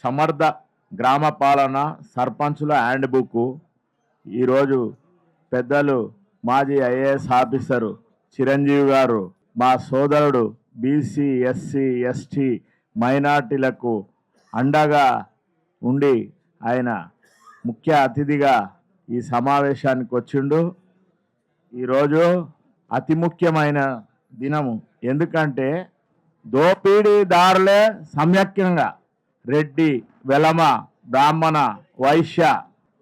సమర్థ గ్రామ పాలన సర్పంచుల హ్యాండ్ బుక్ ఈరోజు పెద్దలు మాజీ ఐఏఎస్ ఆఫీసరు చిరంజీవి గారు మా సోదరుడు బీసీ ఎస్సీ ఎస్టీ మైనార్టీలకు అండగా ఉండి ఆయన ముఖ్య అతిథిగా ఈ సమావేశానికి వచ్చిండు. ఈరోజు అతి ముఖ్యమైన దినము. ఎందుకంటే దోపిడీదారులే సమ్యక్యంగా రెడ్డి, వెలమ, బ్రాహ్మణ, వైశ్య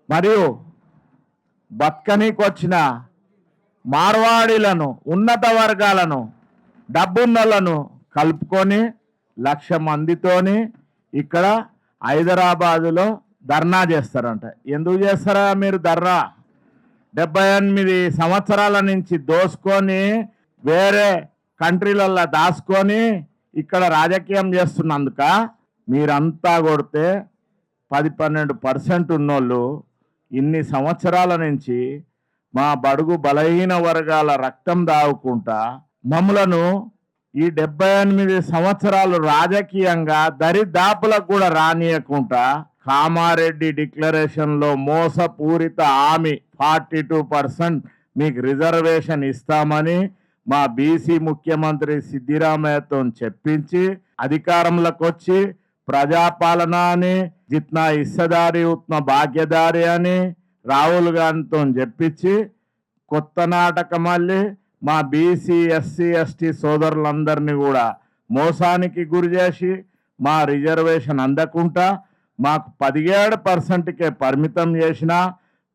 మరియు బతకనీకొచ్చిన మార్వాడీలను, ఉన్నత వర్గాలను, డబ్బున్నలను కలుపుకొని 1,00,000 మందితోని ఇక్కడ హైదరాబాదులో ధర్నా చేస్తారంట. ఎందుకు చేస్తారా మీరు ధర్నా? 78 సంవత్సరాల నుంచి దోసుకొని వేరే కంట్రీలలో దాచుకొని ఇక్కడ రాజకీయం చేస్తున్నందుక మీరంతా కొడితే 10-12% ఉన్నోళ్ళు ఇన్ని సంవత్సరాల నుంచి మా బడుగు బలహీన వర్గాల రక్తం దావుకుంటా మమ్మలను ఈ 78 సంవత్సరాలు రాజకీయంగా దరిదాపులకు కూడా రానియకుండా కామారెడ్డి డిక్లరేషన్లో మోసపూరిత హామీ 42% మీకు రిజర్వేషన్ ఇస్తామని మా బీసీ ముఖ్యమంత్రి సిద్దిరామయ్యతో చెప్పించి అధికారంలోకి వచ్చి ప్రజాపాలన అని, జిత్నా హిస్సదారి ఉత్న భాగ్యదారి అని రాహుల్ గాంధీతో చెప్పించి కొత్త నాటకం మళ్ళీ మా బీసీ ఎస్సీ ఎస్టీ సోదరులందరినీ కూడా మోసానికి గురి చేసి మా రిజర్వేషన్ అందకుండా మాకు 17%కే పరిమితం చేసినా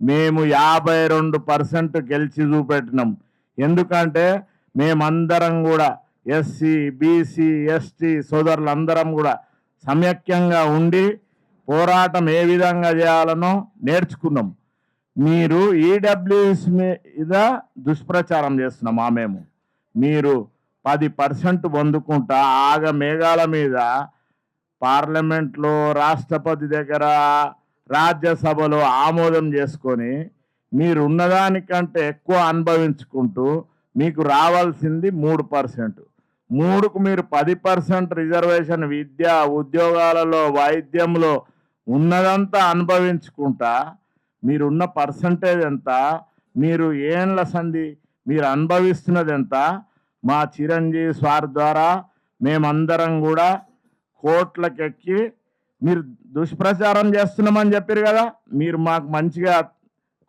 మేము 52% గెలిచి చూపెట్టినాం. ఎందుకంటే మేమందరం కూడా ఎస్సీ బీసీ ఎస్టీ సోదరులందరం కూడా సమైక్యంగా ఉండి పోరాటం ఏ విధంగా చేయాలనో నేర్చుకున్నాం. మీరు ఈడబ్ల్యూఎస్ మీద దుష్ప్రచారం చేస్తున్నాం. మేము మీరు 10% పొందుకుంటా ఆగ మేఘాల మీద పార్లమెంట్లో, రాష్ట్రపతి దగ్గర, రాజ్యసభలో ఆమోదం చేసుకొని మీరు ఉన్నదానికంటే ఎక్కువ అనుభవించుకుంటూ మీకు రావాల్సింది 3%. 3కు మీరు 10% రిజర్వేషన్ విద్య, ఉద్యోగాలలో, వైద్యంలో ఉన్నదంతా అనుభవించుకుంటా మీరున్న పర్సంటేజ్ ఎంత, మీరు ఏండ్ల సంధి మీరు అనుభవిస్తున్నది ఎంత, మా చిరంజీవి స్వార్ ద్వారా మేమందరం కూడా కోట్లకెక్కి మీరు దుష్ప్రచారం చేస్తున్నామని చెప్పారు కదా. మీరు మాకు మంచిగా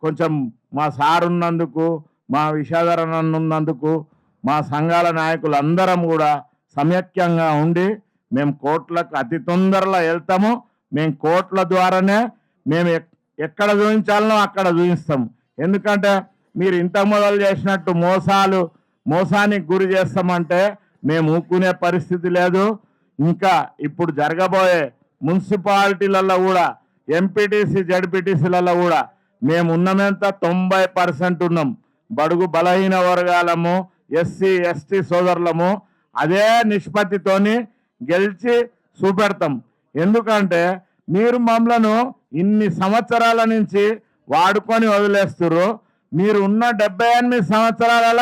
కొంచెం మా సార్ ఉన్నందుకు, మా విషాదరణ ఉన్నందుకు మా సంఘాల నాయకులు అందరం కూడా సమైక్యంగా ఉండి మేము కోట్లకు అతి తొందరలో వెళ్తాము. మేము కోట్ల ద్వారానే మేము ఎక్కడ చూపించాలనో అక్కడ చూపిస్తాం. ఎందుకంటే మీరు ఇంత మొదలు చేసినట్టు మోసానికి గురి చేస్తామంటే మేము ఊరుకునే పరిస్థితి లేదు. ఇంకా ఇప్పుడు జరగబోయే మున్సిపాలిటీలలో కూడా, ఎంపీటీసీ జడ్పీటీసీలలో కూడా మేము ఉన్నమెంత 90% ఉన్నాం. బడుగు బలహీన వర్గాలము, ఎస్సీ ఎస్టీ సోదరులము అదే నిష్పత్తితోని గెలిచి చూపెడతాం. ఎందుకంటే మీరు మమ్మలను ఇన్ని సంవత్సరాల నుంచి వాడుకొని వదిలేస్తున్నారు. మీరు ఉన్న 78 సంవత్సరాల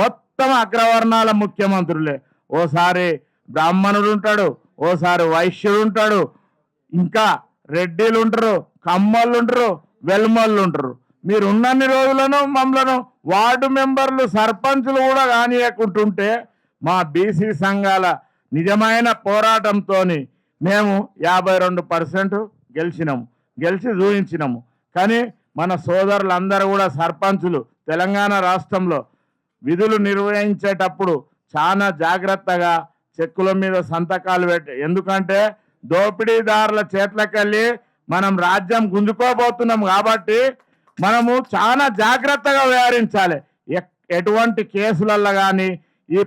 మొత్తం అగ్రవర్ణాల ముఖ్యమంత్రులే. ఓసారి బ్రాహ్మణుడు ఉంటాడు, ఓసారి వైశ్యుడు ఉంటాడు, ఇంకా రెడ్డిలు ఉంటారు, కమ్మళ్ళు ఉంటారు, వెల్మళ్ళు ఉంటారు. మీరు ఉన్నన్ని రోజులను మమ్మలను వార్డు మెంబర్లు, సర్పంచులు కూడా కానియకుంటుంటే మా బీసీ సంఘాల నిజమైన పోరాటంతో మేము 52% గెలిచి చూపించినాము. కానీ మన సోదరులందరూ కూడా సర్పంచులు తెలంగాణ రాష్ట్రంలో విధులు నిర్వహించేటప్పుడు చాలా జాగ్రత్తగా చెక్కుల మీద సంతకాలు పెట్టి, ఎందుకంటే దోపిడీదారుల చేతులకెళ్ళి మనం రాజ్యం గుంజుకోబోతున్నాం కాబట్టి మనము చాలా జాగ్రత్తగా వ్యవహరించాలి. ఎటువంటి కేసులలో కానీ ఈ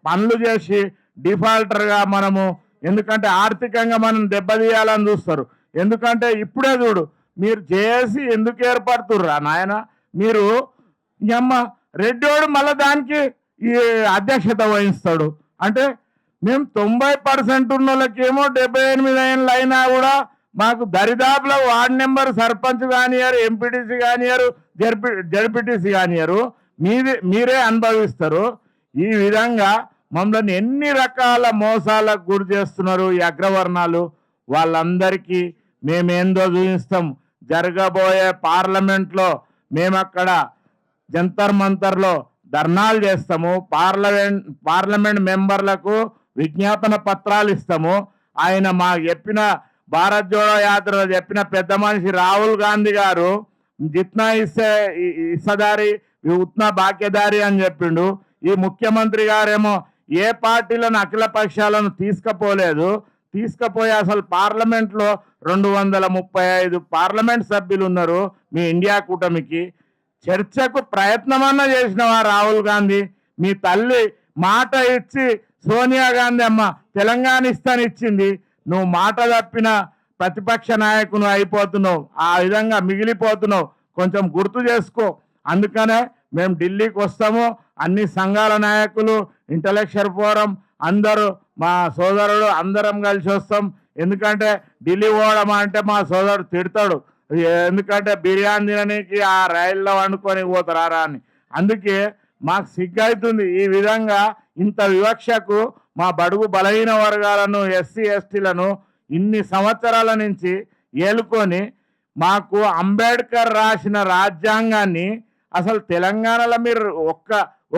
పనులు చేసి డిఫాల్టర్గా మనము, ఎందుకంటే ఆర్థికంగా మనం దెబ్బతీయాలని చూస్తారు. ఎందుకంటే ఇప్పుడే చూడు మీరు చేసి ఎందుకు ఏర్పడుతుర్రా నాయన, మీరు రెడ్డోడు మళ్ళీ దానికి ఈ అధ్యక్షత వహిస్తాడు. అంటే మేము 90% ఉన్న వాళ్ళకేమో 78 ఏళ్ళు అయినా కూడా మాకు దరిదాపులో వార్డు నెంబర్, సర్పంచ్ కానియారు, ఎంపీటీసీ కానియారు, జడ్పీటీసీ కానియారు, మీరే అనుభవిస్తారు. ఈ విధంగా మమ్మల్ని ఎన్ని రకాల మోసాలకు గురి చేస్తున్నారు ఈ అగ్రవర్ణాలు. వాళ్ళందరికీ మేమేందో చూపిస్తాం. జరగబోయే పార్లమెంట్లో మేము అక్కడ జంతర్ మంతర్లో ధర్నాలు చేస్తాము. పార్లమెంట్ మెంబర్లకు విజ్ఞాపన పత్రాలు ఇస్తాము. ఆయన మా చెప్పిన భారత్ జోడో యాత్రలో చెప్పిన పెద్ద మనిషి రాహుల్ గాంధీ గారు జిత్నా ఇస్సదారి ఉత్నా భాగ్యదారి అని చెప్పిండు. ఈ ముఖ్యమంత్రి గారేమో ఏ పార్టీలను అఖిల పక్షాలను తీసుకుపోలేదు. తీసుకుపోయి అసలు పార్లమెంట్లో 235 పార్లమెంట్ సభ్యులు ఉన్నారు మీ ఇండియా కూటమికి. చర్చకు ప్రయత్నమన్నా చేసినవా రాహుల్ గాంధీ? మీ తల్లి మాట ఇచ్చి సోనియా గాంధీ అమ్మ తెలంగాణ ఇస్తానిచ్చింది. నువ్వు మాట తప్పిన ప్రతిపక్ష నాయకును అయిపోతున్నావు, ఆ విధంగా మిగిలిపోతున్నావు. కొంచెం గుర్తు చేసుకో. అందుకనే మేము ఢిల్లీకి వస్తాము. అన్ని సంఘాల నాయకులు, ఇంటలెక్చువల్ ఫోరం అందరూ మా సోదరుడు అందరం కలిసి వస్తాం. ఎందుకంటే ఢిల్లీ పోవడం అంటే మా సోదరుడు తిడతాడు. ఎందుకంటే బిర్యానీ తినడానికి ఆ రైల్లో వండుకొని పోతారా అని. అందుకే మాకు సిగ్గవుతుంది. ఈ విధంగా ఇంత వివక్షకు మా బడుగు బలహీన వర్గాలను, ఎస్సీ ఎస్టీలను ఇన్ని సంవత్సరాల నుంచి ఏలుకొని మాకు అంబేద్కర్ రాసిన రాజ్యాంగాన్ని అసలు తెలంగాణలో మీరు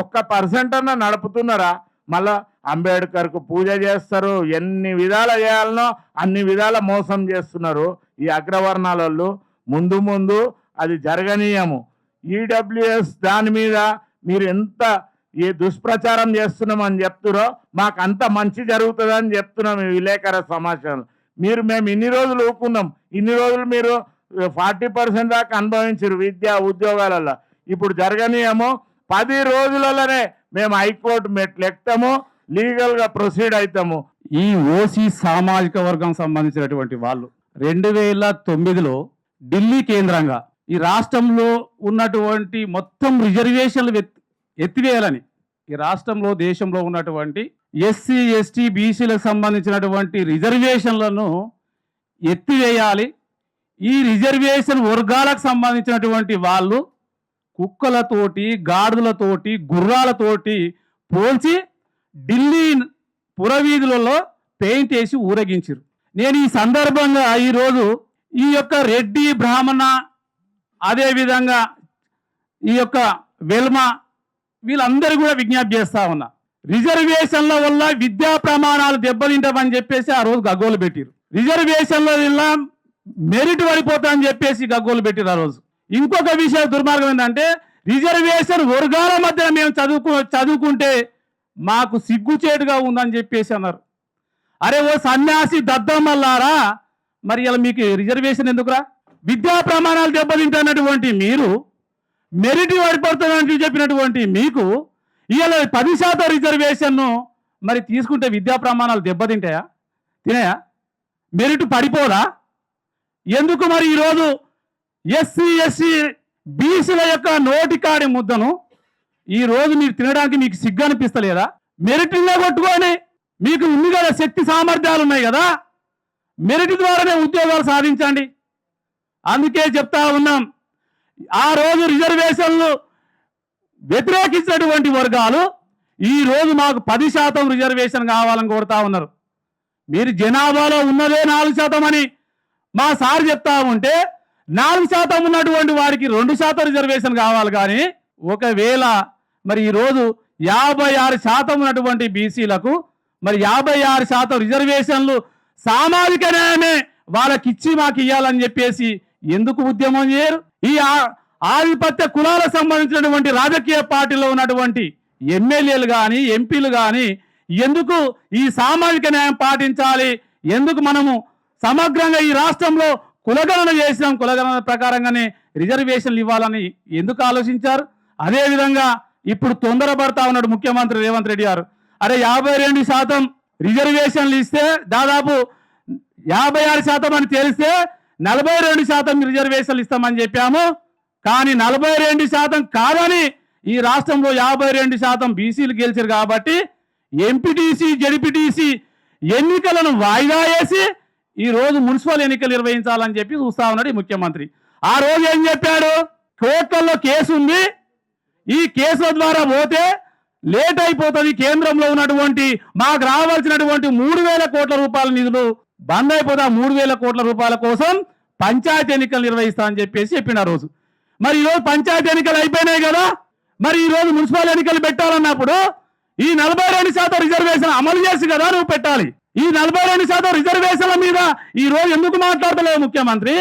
ఒక్క పర్సెంట్ అన్నా నడుపుతున్నారా? మళ్ళా అంబేద్కర్కు పూజ చేస్తారు. ఎన్ని విధాలు చేయాలనో అన్ని విధాల మోసం చేస్తున్నారు ఈ అగ్రవర్ణాలలో. ముందు ముందు అది జరగనీయము. ఈడబ్ల్యూఎస్ దాని మీద మీరు ఎంత ఈ దుష్ప్రచారం చేస్తున్నామని చెప్తున్నారో మాకు అంత మంచి జరుగుతుందని చెప్తున్నాం ఈ విలేకరుల సమాచారం. మేము ఇన్ని రోజులు ఊకున్నాం. ఇన్ని రోజులు మీరు 40% దాకా అనుభవించారు విద్యా ఉద్యోగాలలో. ఇప్పుడు జరగనీయము. 10 రోజులలోనే మేము హైకోర్టు మెట్లు ఎక్కుతాము, లీగల్గా ప్రొసీడ్ అవుతాము. ఈ ఓసీ సామాజిక వర్గం సంబంధించినటువంటి వాళ్ళు 2009లో ఢిల్లీ కేంద్రంగా ఈ రాష్ట్రంలో ఉన్నటువంటి మొత్తం రిజర్వేషన్లు ఎత్తివేయాలని, ఈ రాష్ట్రంలో దేశంలో ఉన్నటువంటి ఎస్సీ ఎస్టీ బీసీలకు సంబంధించినటువంటి రిజర్వేషన్లను ఎత్తివేయాలి. ఈ రిజర్వేషన్ వర్గాలకు సంబంధించినటువంటి వాళ్ళు కుక్కలతోటి, గాడిదలతోటి, గుర్రాలతోటి పోల్చి ఢిల్లీ పురవీధులలో పెయింట్ వేసి ఊరేగించారు. నేను ఈ సందర్భంగా ఈరోజు ఈ యొక్క రెడ్డి, బ్రాహ్మణ, అదేవిధంగా ఈ యొక్క వెల్మ వీళ్ళందరూ కూడా విజ్ఞప్తి చేస్తా ఉన్నా. రిజర్వేషన్ల వల్ల విద్యా ప్రమాణాలు దెబ్బతింటామని చెప్పేసి ఆ రోజు గగ్గోలు పెట్టిరు. రిజర్వేషన్ల వల్ల మెరిట్ పడిపోతా అని చెప్పేసి గగ్గోలు పెట్టిరు ఆ రోజు. ఇంకొక విషయం దుర్మార్గం ఏంటంటే రిజర్వేషన్ వర్గాల మధ్య మేము చదువుకుంటే మాకు సిగ్గుచేటుగా ఉందని చెప్పేసి అన్నారు. అరే ఓ సన్యాసి దద్దమ్మల్లారా, మరి ఇలా మీకు రిజర్వేషన్ ఎందుకురా? విద్యా ప్రమాణాలు దెబ్బతింటున్నటువంటి మీరు, మెరిట్ పడిపోతుందని చెప్పినటువంటి మీకు ఇలా 10% రిజర్వేషన్ను మరి తీసుకుంటే విద్యా ప్రమాణాలు దెబ్బతింటాయా? తినాయా? మెరిట్ పడిపోదా? ఎందుకు మరి ఈరోజు ఎస్సీ ఎస్సీ బీసీల యొక్క నోటికాడి ముద్దను ఈరోజు మీరు తినడానికి మీకు సిగ్గు అనిపిస్తలేదా? మెరిట్లో కొట్టుకొని మీకు ఉంది కదా, శక్తి సామర్థ్యాలు ఉన్నాయి కదా, మెరిట్ ద్వారానే ఉద్యోగాలు సాధించండి. అందుకే చెప్తా ఉన్నాం, ఆ రోజు రిజర్వేషన్లు వ్యతిరేకించినటువంటి వర్గాలు ఈ రోజు మాకు 10% రిజర్వేషన్ కావాలని కోరుతా ఉన్నారు. మీరు జనాభాలో ఉన్నదే 4% అని మా సార్ చెప్తా ఉంటే 4% ఉన్నటువంటి వారికి 2% రిజర్వేషన్ కావాలి. కానీ ఒకవేళ మరి ఈరోజు 56% ఉన్నటువంటి బీసీలకు మరి 56% రిజర్వేషన్లు సామాజిక న్యాయమే వాళ్ళకిచ్చి మాకు ఇవ్వాలని చెప్పేసి ఎందుకు ఉద్యమం చేయరు? ఈ ఆధిపత్య కులాలకు సంబంధించినటువంటి రాజకీయ పార్టీలో ఉన్నటువంటి ఎమ్మెల్యేలు కానీ ఎంపీలు కానీ ఎందుకు ఈ సామాజిక న్యాయం పాటించాలి? ఎందుకు మనము సమగ్రంగా ఈ రాష్ట్రంలో కులగణన చేసినాం, కులగణన ప్రకారంగానే రిజర్వేషన్లు ఇవ్వాలని ఎందుకు ఆలోచించారు? అదేవిధంగా ఇప్పుడు తొందరపడతా ఉన్నాడు ముఖ్యమంత్రి రేవంత్ రెడ్డి గారు. అరే 52% రిజర్వేషన్లు ఇస్తే దాదాపు 56% అని తెలిస్తే 42% రిజర్వేషన్లు ఇస్తామని చెప్పాము. కానీ 42% కాదని ఈ రాష్ట్రంలో 52% బీసీలు గెలిచారు కాబట్టి ఎంపీటీసీ జెడ్పీటీసీ ఎన్నికలను వాయిదా వేసి ఈ రోజు మున్సిపల్ ఎన్నికలు నిర్వహించాలని చెప్పి చూస్తా ఉన్నాడు ఈ ముఖ్యమంత్రి. ఆ రోజు ఏం చెప్పాడు? కోర్టుల్లో కేసు ఉంది, ఈ కేసుల ద్వారా పోతే లేట్ అయిపోతుంది, కేంద్రంలో ఉన్నటువంటి మాకు రావాల్సినటువంటి 3,000 కోట్ల రూపాయల నిధులు బంద్ అయిపోతే ఆ 3,000 కోట్ల రూపాయల కోసం పంచాయతీ ఎన్నికలు నిర్వహిస్తా అని చెప్పిన ఆ రోజు. మరి ఈరోజు పంచాయతీ ఎన్నికలు అయిపోయినాయి కదా, మరి ఈరోజు మున్సిపల్ ఎన్నికలు పెట్టాలన్నప్పుడు ఈ 42% రిజర్వేషన్ అమలు చేసి కదా నువ్వు పెట్టాలి. ఈ 42% రిజర్వేషన్ల మీద ఈ రోజు ఎందుకు మాట్లాడతలేవు ముఖ్యమంత్రి?